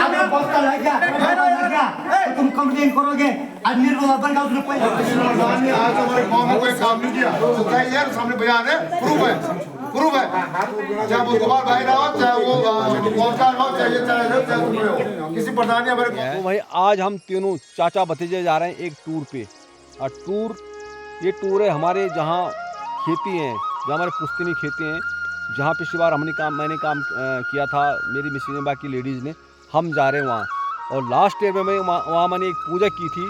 अगर बोलता लग गया तो तुम कंप्लेन करोगे। आज निर्भर बन गया उसने आज हमारे गांव में कोई काम नहीं किया, सच्चाई है, सामने बयान है, प्रूफ है। चाहे वो कुमार भाई ना हो, चाहे वो पहुंचा ना हो, चाहे किसी प्रधान ने हमारे। तो भाई आज हम तीनों चाचा भतीजे जा रहे हैं एक टूर पे। और ये टूर है हमारे जहाँ खेती हैं, जहाँ हमारे पुश्तैनी खेती हैं, जहाँ पिछली बार मैंने काम किया था, मेरी मिसेज ने, बाकी लेडीज़ ने। हम जा रहे हैं वहाँ। और लास्ट ईयर में मैं वहाँ मैंने एक पूजा की थी,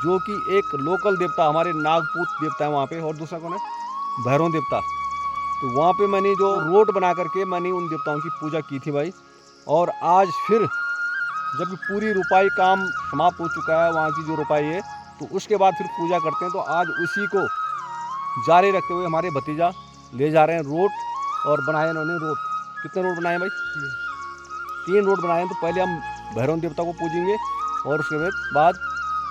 जो कि एक लोकल देवता हमारे नागपूत देवता है वहाँ पे, और दूसरा कौन है, भैरव देवता। तो वहाँ पे मैंने जो रोड बना करके मैंने उन देवताओं की पूजा की थी भाई। और आज फिर जब पूरी रुपाई काम समाप्त हो चुका है, वहाँ की जो रुपाई है, तो उसके बाद फिर पूजा करते हैं। तो आज उसी को जारी रखते हुए हमारे भतीजा ले जा रहे हैं रोड। और बनाए इन्होंने रोड, कितने रोड बनाए भाई? 3 रोड बनाए हैं। तो पहले हम भैरव देवता को पूजेंगे और उसके बाद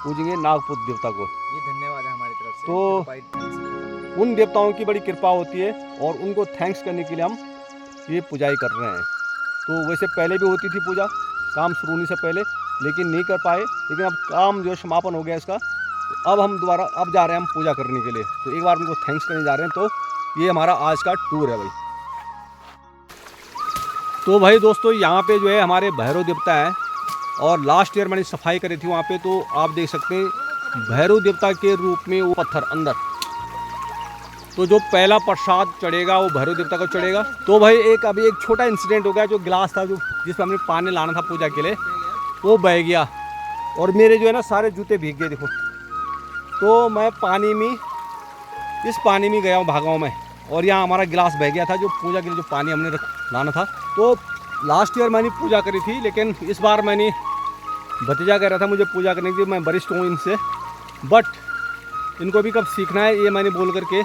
पूजेंगे नागपूत देवता को। ये धन्यवाद है हमारी तरफ से। तो उन देवताओं की बड़ी कृपा होती है और उनको थैंक्स करने के लिए हम ये पूजाई कर रहे हैं। तो वैसे पहले भी होती थी पूजा, काम शुरू होने से पहले, लेकिन नहीं कर पाए। लेकिन अब काम जो समापन हो गया इसका, तो अब हम दोबारा अब जा रहे हैं हम पूजा करने के लिए। तो एक बार उनको थैंक्स करने जा रहे हैं। तो ये हमारा आज का टूर है भाई। तो भाई दोस्तों, यहाँ पे जो है हमारे भैरव देवता है। और लास्ट ईयर मैंने सफाई करी थी वहाँ पे, तो आप देख सकते हैं भैरव देवता के रूप में वो पत्थर अंदर। तो जो पहला प्रसाद चढ़ेगा वो भैरव देवता को चढ़ेगा। तो भाई अभी एक छोटा इंसिडेंट हो गया। जो गिलास था, जो जिसमें हमने पानी लाना था पूजा के लिए, वो बह गया और मेरे जो है ना सारे जूते भीग गए। देखो, तो मैं इस पानी में गया हूँ, भागा हूँ मैं, और यहाँ हमारा गिलास बह गया था, जो पूजा के लिए जो पानी हमने लाना था। तो लास्ट ईयर मैंने पूजा करी थी, लेकिन इस बार मैंने भतीजा कह रहा था मुझे पूजा करने के लिए, मैं वरिष्ठ हूँ इनसे, बट इनको भी कब सीखना है ये मैंने बोल करके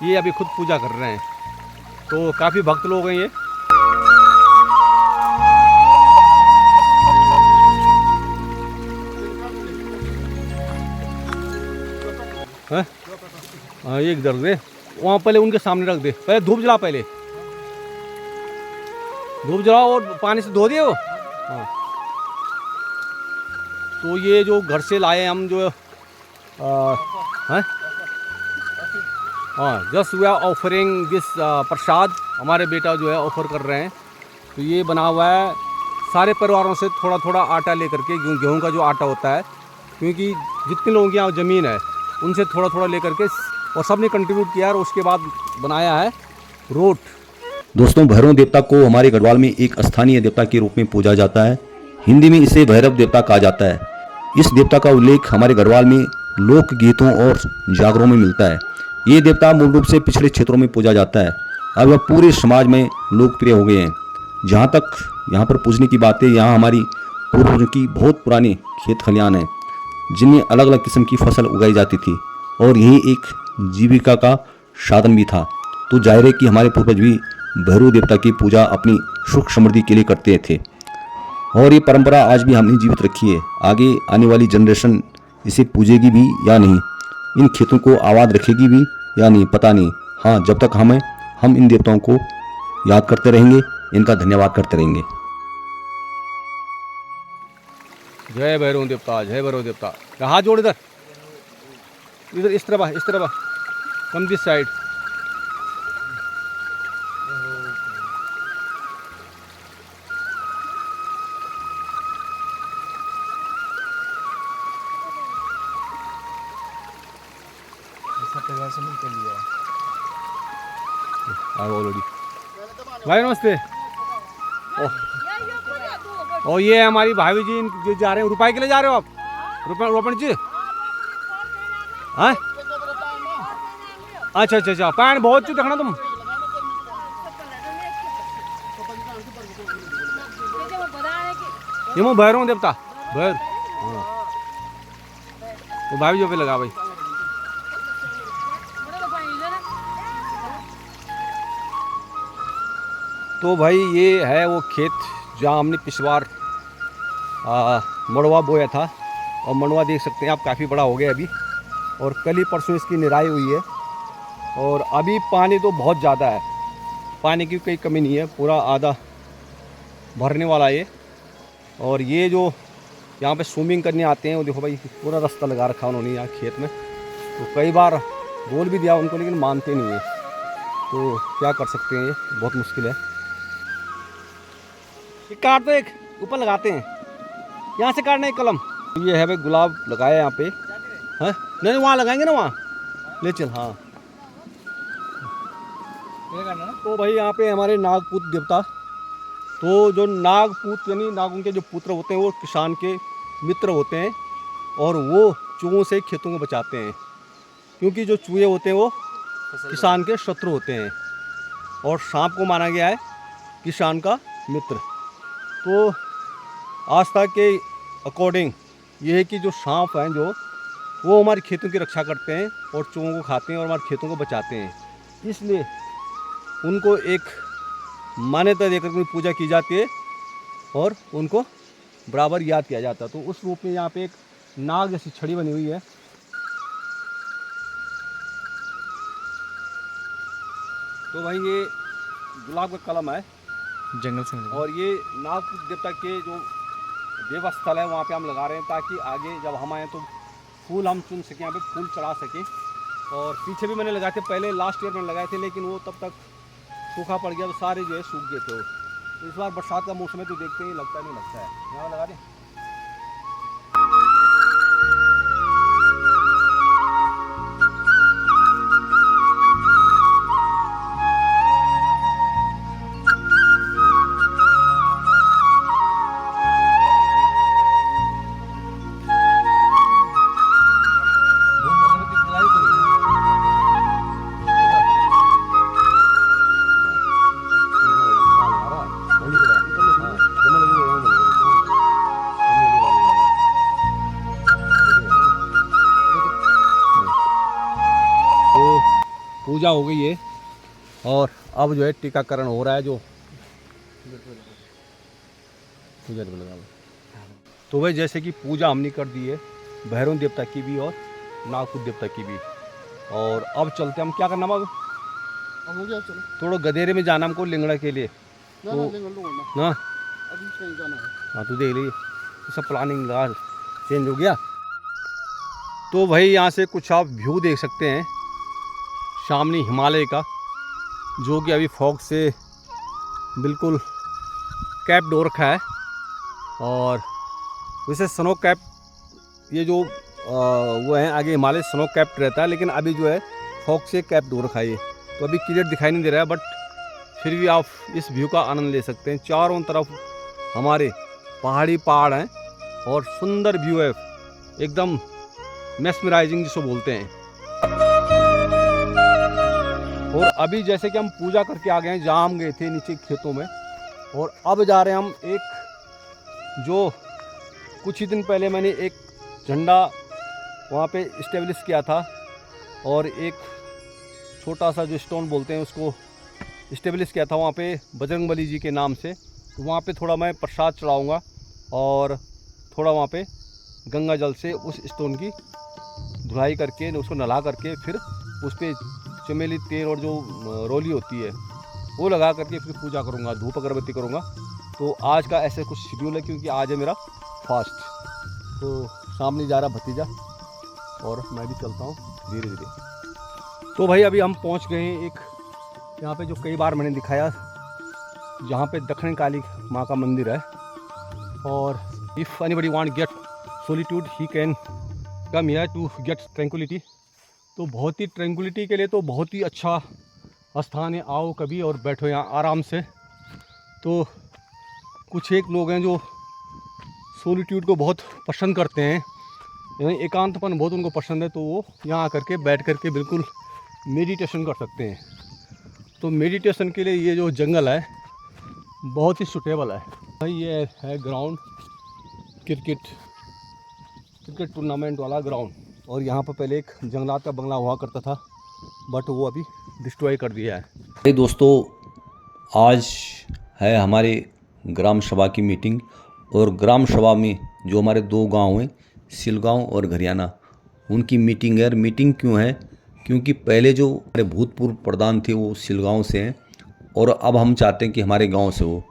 ये अभी खुद पूजा कर रहे हैं। तो काफ़ी भक्त लोग हैं ये। हाँ, एक रख दे वहाँ, पहले उनके सामने रख दे। पहले धूप जला, पहले धूप जलाओ और पानी से धो दिए वो। हाँ, तो ये जो घर से लाए हम जो हाँ, just we are offering this prasad, हमारे बेटा जो है ऑफर कर रहे हैं। तो ये बना हुआ है सारे परिवारों से थोड़ा थोड़ा आटा लेकर के, गेहूं का जो आटा होता है, क्योंकि जितने लोगों की यहाँ ज़मीन है उनसे थोड़ा थोड़ा लेकर के, और सब ने कंट्रीब्यूट किया और उसके बाद बनाया है रोट। दोस्तों, भैरव देवता को हमारे गढ़वाल में एक स्थानीय देवता के रूप में पूजा जाता है। हिंदी में इसे भैरव देवता कहा जाता है। इस देवता का उल्लेख हमारे गढ़वाल में लोक गीतों और जागरों में मिलता है। ये देवता मूल रूप से पिछड़े क्षेत्रों में पूजा जाता है। अब वह पूरे समाज में लोकप्रिय हो गए हैं। जहाँ तक यहाँ पर पूजने की बात है, यहाँ हमारी पूर्वजों की बहुत पुरानी खेत खलियान हैं, जिनमें अलग अलग किस्म की फसल उगाई जाती थी, और यही एक जीविका का साधन भी था। तो जाहिर है कि हमारे पूर्वज भी भैरव देवता की पूजा अपनी सुख समृद्धि के लिए करते थे, और ये परंपरा आज भी हमने जीवित रखी है। आगे आने वाली जनरेशन इसे पूजेगी भी या नहीं, इन खेतों को आबाद रखेगी भी या नहीं, पता नहीं। हाँ, जब तक हम इन देवताओं को याद करते रहेंगे, इनका धन्यवाद करते रहेंगे। जय भैरव देवता, जय भैरव देवता। हाथ जोड़, इधर इधर, इस तरफ कम दिस साइड। ऑलरेडी भाई नमस्ते। और ये हमारी भाभी जी जो जा रहे हैं, रुपए के लिए जा रहे हो आप? रोपण जी, हाँ, अच्छा, पैंट बहुत चीज देखना तुम। ये भैरव देवता भैर, हाँ, वो भाभी जो पे लगा भाई। तो भाई ये है वो खेत जहाँ हमने पिछली बार मड़वा बोया था, और मड़वा देख सकते हैं आप काफ़ी बड़ा हो गया अभी, और कल ही परसों इसकी निराई हुई है। और अभी पानी तो बहुत ज़्यादा है, पानी की कोई कमी नहीं है। पूरा आधा भरने वाला ये। और ये जो यहाँ पे स्विमिंग करने आते हैं वो देखो भाई पूरा रास्ता लगा रखा उन्होंने यहाँ खेत में। तो कई बार बोल भी दिया उनको लेकिन मानते नहीं है, तो क्या कर सकते हैं, ये बहुत मुश्किल है। ये काट तो एक ऊपर लगाते हैं, यहाँ से काटना एक कलम। ये है भाई गुलाब लगाया यहाँ पे, हैं नहीं वहाँ लगाएंगे ना, वहाँ ले चल। हाँ तो भाई यहाँ पे हमारे नागपूत देवता, तो जो नागपूत यानी नागों के जो पुत्र होते हैं वो किसान के मित्र होते हैं और वो चूहों से खेतों को बचाते हैं, क्योंकि जो चूहे होते हैं वो किसान के शत्रु होते हैं और सांप को माना गया है किसान का मित्र। तो आस्था के अकॉर्डिंग ये है कि जो सांप हैं जो वो हमारी खेतों की रक्षा करते हैं और चूहों को खाते हैं और हमारे खेतों को बचाते हैं, इसलिए उनको एक मान्यता देकर उनकी पूजा की जाती है और उनको बराबर याद किया जाता है। तो उस रूप में यहाँ पे एक नाग जैसी छड़ी बनी हुई है। तो भाई ये गुलाब का कलम है जंगल से मिला। और ये नागपूत देवता के जो देवस्थल है वहाँ पे हम लगा रहे हैं, ताकि आगे जब हम आएँ तो फूल हम चुन सकें, यहाँ पे फूल चढ़ा सकें। और पीछे भी मैंने लगाए थे, पहले लास्ट ईयर मैंने लगाए थे, लेकिन वो तब तक सूखा पड़ गया तो सारे जो है सूख गए थे। तो इस बार बरसात का मौसम है तो देखते हैं लगता नहीं लगता है, यहाँ लगा दें। पूजा हो गई है और अब जो है टीकाकरण हो रहा है। जो पूजा तो भाई जैसे कि पूजा हमने कर दी है भैरव देवता की भी और नागपूत देवता की भी, और अब चलते हम क्या करना बाबू, अब हो गया, चलो थोड़ा गधेरे में जाना हमको लिंगड़ा के लिए। ना तो ले लो ना, ना अभी कहीं जाना है। हाँ तो देख लीजिए सब प्लानिंग चेंज हो गया। तो भाई यहाँ से कुछ आप व्यू देख सकते हैं सामने हिमालय का, जो कि अभी फॉग से बिल्कुल कैप्ड हो रखा है। और वैसे स्नो कैप ये जो वो है आगे हिमालय स्नो कैप्ड रहता है, लेकिन अभी जो है फॉग से कैप्ड हो रखा है ये, तो अभी क्लियर दिखाई नहीं दे रहा है, बट फिर भी आप इस व्यू का आनंद ले सकते हैं। चारों तरफ हमारे पहाड़ी पहाड़ हैं और सुंदर व्यू है, एकदम मेस्मराइजिंग जिसको बोलते हैं। और अभी जैसे कि हम पूजा करके आ गए हैं जहाँ हम गए थे नीचे खेतों में, और अब जा रहे हैं हम एक जो कुछ ही दिन पहले मैंने एक झंडा वहाँ पे इस्टेब्लिश किया था और एक छोटा सा जो स्टोन बोलते हैं उसको इस्टेब्लिश किया था वहाँ पे बजरंगबली जी के नाम से। तो वहाँ पे थोड़ा मैं प्रसाद चढ़ाऊँगा और थोड़ा वहाँ पे गंगा जल से उस स्टोन की धुलाई करके उसको नला करके फिर उस पर चमेली तेल और जो रोली होती है वो लगा करके फिर पूजा करूँगा, धूप अगरबत्ती करूँगा। तो आज का ऐसे कुछ शेड्यूल है, क्योंकि आज है मेरा फास्ट। तो सामने जा रहा भतीजा और मैं भी चलता हूँ धीरे धीरे। तो भाई अभी हम पहुँच गए हैं एक यहाँ पे जो कई बार मैंने दिखाया, जहाँ पे दक्षिण काली माँ का मंदिर है। और if anybody want get solitude he can come here to get tranquility. तो बहुत ही ट्रैंक्विलिटी के लिए तो बहुत ही अच्छा स्थान है, आओ कभी और बैठो यहाँ आराम से। तो कुछ एक लोग हैं जो सोलिट्यूड को बहुत पसंद करते हैं, यानी एकांतपन बहुत उनको पसंद है, तो वो यहाँ आकर के बैठ कर के बिल्कुल मेडिटेशन कर सकते हैं। तो मेडिटेशन के लिए ये जो जंगल है बहुत ही सूटेबल है। भाई ये है ग्राउंड, क्रिकेट टूर्नामेंट वाला ग्राउंड। और यहाँ पर पहले एक जंगलात का बंगला हुआ करता था, बट वो अभी डिस्ट्रॉय कर दिया है। दोस्तों आज है हमारे ग्राम सभा की मीटिंग, और ग्राम सभा में जो हमारे दो गांव हैं सिलगांव और घरियाना, उनकी मीटिंग है। मीटिंग क्यों है? क्योंकि पहले जो हमारे भूतपूर्व प्रधान थे वो सिलगांव से हैं और अब हम चाहते हैं कि हमारे गांव से हो।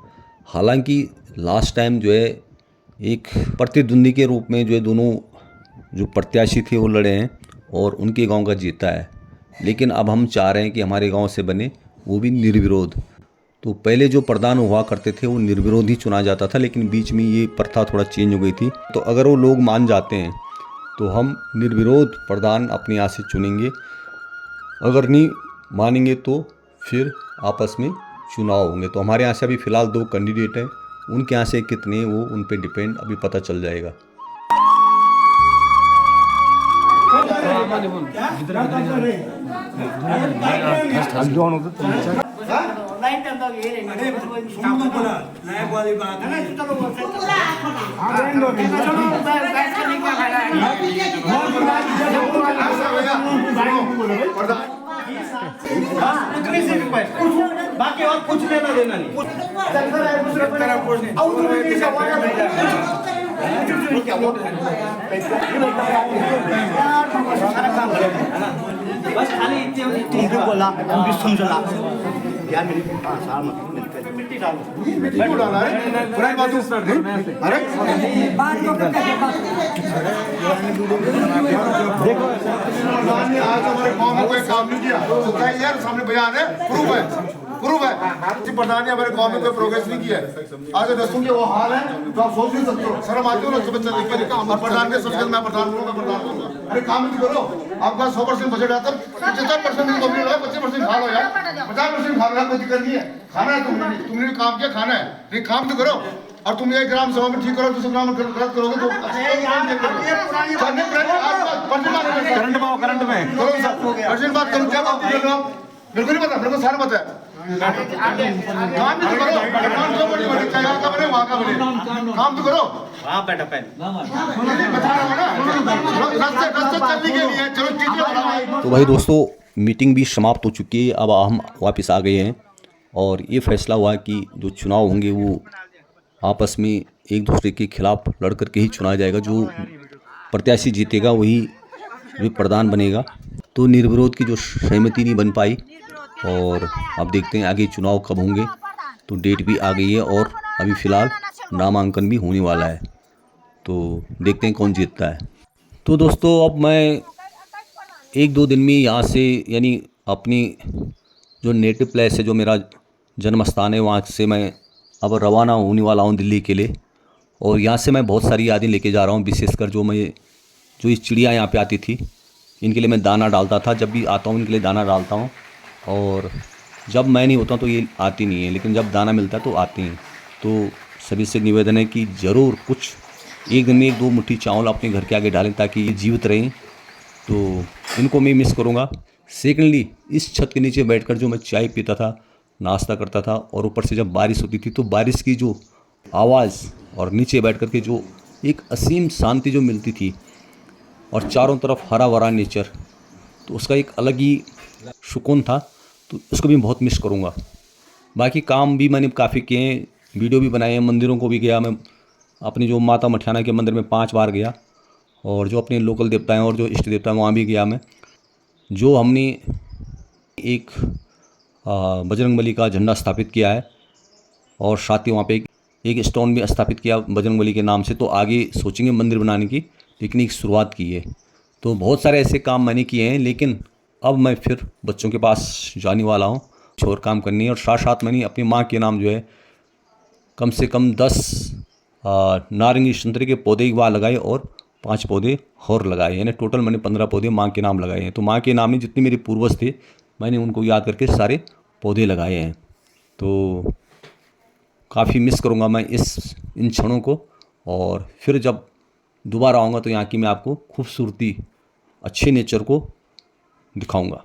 हालांकि लास्ट टाइम जो है एक प्रतिद्वंदी के रूप में जो है दोनों जो प्रत्याशी थे वो लड़े हैं और उनके गांव का जीता है। लेकिन अब हम चाह रहे हैं कि हमारे गांव से बने, वो भी निर्विरोध। तो पहले जो प्रधान हुआ करते थे वो निर्विरोध ही चुना जाता था, लेकिन बीच में ये प्रथा थोड़ा चेंज हो गई थी। तो अगर वो लोग मान जाते हैं तो हम निर्विरोध प्रधान अपने यहाँ से चुनेंगे। अगर नहीं मानेंगे तो फिर आपस में चुनाव होंगे। तो हमारे यहाँ से अभी फ़िलहाल 2 कैंडिडेट हैं, उनके यहाँ से कितने वो उन पे डिपेंड अभी पता चल जाएगा। बाकी और कुछ लेना देना नहीं। बस खाली इतने बोला भी समझला यार मेरी मिट्टी डालो पुरानी बात अरे देखो आज हमारे गाँव में कोई काम नहीं किया तो क्या यार सामने बयान है, प्रूफ है प्रधान ने हमारे गांव में कोई प्रोग्रेस नहीं किया है। आज रस्तों के वो हाल है तो आप सोच नहीं सकते हो। शर्म आती हो ना बच्चा लिख के लिखा प्रधान के सोच मैं प्रधान करूंगा। अरे काम नहीं करो, आपका 100% बजट आता है, 75% कंप्लीट हो, 25% खा लो यार, 50% खा लो, कोई दिक्कत नहीं है। खाना है तुमने भी काम किया, खाना है लेकिन काम तो करो। और तुम एक ग्राम सभा में ठीक करो, दूसरे ग्राम में गलत करोगे तो करंट में अर्जेंट बात करो। क्या बात कर रहे हो? बिल्कुल नहीं पता, बिल्कुल सारा पता है। काम भी तो करो, जो बड़ी बड़ी जगह का बने वहाँ का बने, काम तो करो। हाँ बेटा बता रहा हूँ ना, रास्ते चलने के लिए चलो चीजें। तो भाई दोस्तों, मीटिंग भी समाप्त हो चुकी है। अब हम वापस आ गए हैं और ये फैसला हुआ कि जो चुनाव होंगे वो आपस में एक दूसरे के खिलाफ लड़ कर के ही चुना जाएगा। जो प्रत्याशी जीतेगा वही भी प्रधान बनेगा। तो निर्विरोध की जो सहमति नहीं बन पाई और अब देखते हैं आगे चुनाव कब होंगे। तो डेट भी आ गई है और अभी फ़िलहाल नामांकन भी होने वाला है, तो देखते हैं कौन जीतता है। तो दोस्तों, अब मैं 1-2 दिन में यहाँ से यानी अपनी जो नेटिव प्लेस है, जो मेरा जन्म स्थान है, वहाँ से मैं अब रवाना होने वाला हूँ दिल्ली के लिए। और यहाँ से मैं बहुत सारी यादें लेके जा रहा हूँ, विशेषकर जो इस चिड़िया यहाँ पे आती थी, इनके लिए मैं दाना डालता था। जब भी आता हूँ इनके लिए दाना डालता हूँ और जब मैं नहीं होता तो ये आती नहीं है, लेकिन जब दाना मिलता है तो आती हैं। तो सभी से निवेदन है कि ज़रूर कुछ एक दिन में 1-2 मुट्ठी चावल अपने घर के आगे डालें ताकि ये जीवित रहें। तो इनको मैं मिस करूँगा। सेकेंडली, इस छत के नीचे बैठकर जो मैं चाय पीता था, नाश्ता करता था और ऊपर से जब बारिश होती थी तो बारिश की जो आवाज़ और नीचे बैठ कर के जो एक असीम शांति जो मिलती थी और चारों तरफ हरा भरा नेचर, तो उसका एक अलग ही सुकून था। तो उसको भी बहुत मिस करूँगा। बाकी काम भी मैंने काफ़ी किए हैं, वीडियो भी बनाए हैं, मंदिरों को भी गया मैं। अपनी जो माता मठियाना के मंदिर में 5 बार गया और जो अपने लोकल देवता हैं और जो इष्ट देवता हैं वहाँ भी गया मैं। जो हमने एक बजरंगबली का झंडा स्थापित किया है और साथ ही वहाँ पे एक स्टोन भी स्थापित किया बजरंगबली के नाम से। तो आगे सोचेंगे मंदिर बनाने की, लेकिन एक शुरुआत की है। तो बहुत सारे ऐसे काम मैंने किए हैं, लेकिन अब मैं फिर बच्चों के पास जाने वाला हूँ, छोर काम करनी है। और साथ साथ मैंने अपनी माँ के नाम जो है कम से कम 10 नारंगी संतरे के पौधे एक बार लगाए और 5 पौधे और लगाए, यानी टोटल मैंने 15 पौधे माँ के नाम लगाए हैं। तो माँ के नाम में जितने मेरे पूर्वज थे मैंने उनको याद करके सारे पौधे लगाए हैं। तो काफ़ी मिस करूँगा मैं इन क्षणों को। और फिर जब दोबारा आऊँगा तो यहाँ की मैं आपको खूबसूरती, अच्छे नेचर को दिखाऊँगा।